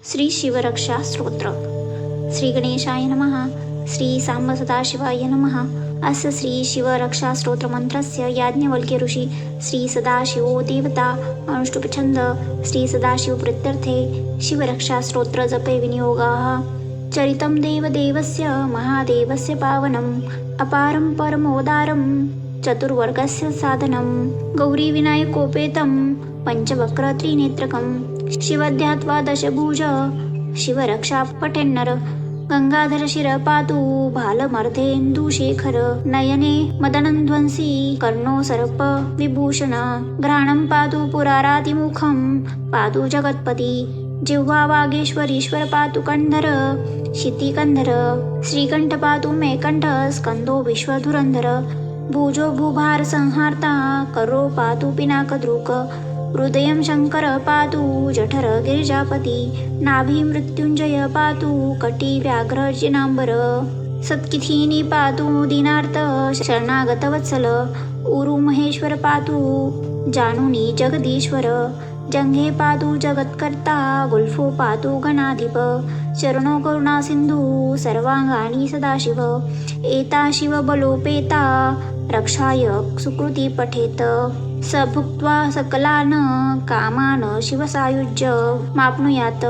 श्री शिवरक्षा स्तोत्र. श्री गणेशाय नमः. श्री सांब सदाशिवाय नमः. अस्य श्री शिवरक्षा स्तोत्र मंत्रस्य याज्ञवल्क्य ऋषी श्री सदाशिवो देवता अनुष्टुप्छन्द श्री सदाशिव प्रीत्यर्थे शिवरक्षा स्तोत्र जपे विनियोगाः. चरितं देवदेवस्य महादेवस्य पावनम् अपारं परमोदारं चतुर्वर्गस्य साधनं गौरीविनायकोपेतं पंचवक्र त्रिनेत्रकं शिवध्यात्वा दशभुज शिवरक्षा पठेन्नर. गंगाधर शिर पातु भालमर्धेन्दुशेखर नयने मदनध्वंसी कर्णो सर्प विभूषण. घ्राणं पातु पुरारातिमुखं पातु जगत्पति जिह्वा वागेश्वरीश्वर पातु कंधर शितिकंधर. श्रीकंठ पातु मेकंठ स्कंदो विश्वधुरंधर. भुजो भूभार संहार्ता करो पातु पिनाकदृक. हृदयं शंकर पातु जठर गिरिजापती. नाभी मृत्युंजय पातु कटी व्याघ्रजिनांबर. सत्किथिनी पातु दीनार्थ शरणागत वत्सल. उरु महेश्वर पातु जानुनी जगदीश्वर. जंघे पातु जगत्कर्ता गुल्फो पातु गणाधिप. चरणो करुणा सिंधू सर्वांगाणी सदाशिव. एता शिव बलोपेता रक्षाय सुकृती पठेत. स भुक्त्वा सकलान कामान शिवसायुज्य माप्नुयात्.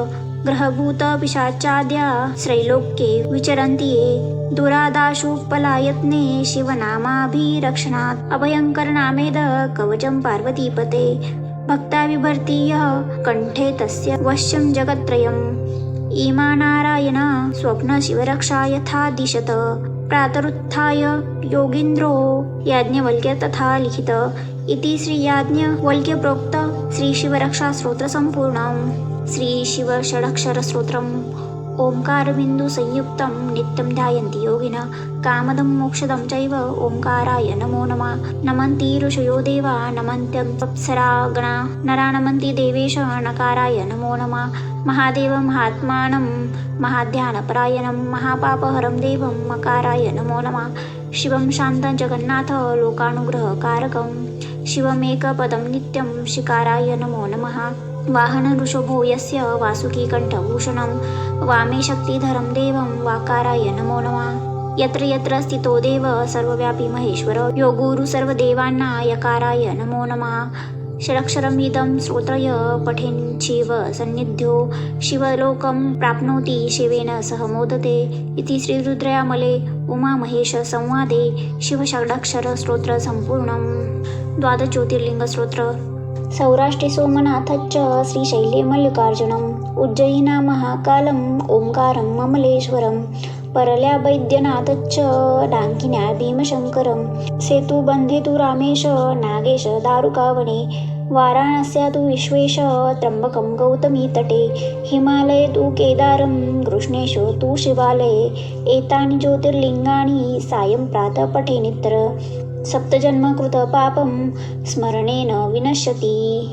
ग्रहभूत पिशाचाद्या त्रैलोक्ये विचरन्ति ये. दुरादाशोपलायत्ने शिवनामाभिरक्षणात्. अभयङ्करनामेद कवचं पार्वतीपते. भक्ता बिभर्ति यः कण्ठे तस्य वश्यं जगत्त्रयम्. इमा नारायण स्वप्न शिवरक्षा यथा दिशत. प्रातरुत्थाय योगीन्द्रो याज्ञवल्क्य तथा लिखित. इति श्री याज्ञवल्क्य प्रोक्त श्री शिवरक्षा स्तोत्र संपूर्णम्. श्री शिव षडक्षर स्तोत्रम्. ओंकार बिंदु संयुक्तं नित्यं ध्यायन्ति योगिनः. कामदं मोक्षदं चैव ओंकाराय नमो नमः. नमन्ति ऋषयो देवा नमन्त्यप्सरा गणा. नरा नमन्ति देवेश नकाराय नमो नमः. महादेव महात्मानं महाध्यानपरायणं महापापहरं देवं मकाराय नमो नमः. शिवं शान्तं जगन्नाथ लोकानुग्रहकारकं. शिवमेकपदं नित्यं शिकाराय नमो नमः. वाहनऋषभो यस्य वासुकी कंठभूषणं. वामे शक्तिधरं देवं वाकाराय नमो नमः. यत्र यत्र स्थितो देव सर्वव्यापी महेश्वर योगुरु सर्वदेवांना यकाराय नमो नमः. षडक्षरमिदं स्तोत्रय पठेन् शिव सन्निध्यो शिवलोकं प्राप्नोति शिवेन सह मोदते. इति श्री रुद्रयामले उमामहेश संवादे शिवषडक्षर स्तोत्र संपूर्णम्. द्वादश ज्योतिर्लिंग स्तोत्र. सौराष्ट्रे सोमनाथच्च श्रीशैले मल्लिकार्जुनम्. उज्जयिना महाकालम् ओंकारं ममलेश्वरम्. परल्या वैद्यनाथच्च डाङ्किन्या भीमशङ्करम्. सेतुबन्धे तु रामेश नागेश दारुकावने. वाराणस्या तु विश्वेश त्र्यम्बकं गौतमी तटे. हिमालये तु केदारं कृष्णेश तु शिवालये. एतानि ज्योतिर्लिङ्गानि सायं प्रातः पठेन्नित्र. सप्तजन्मकृत पापं स्मरणेन विनश्यति.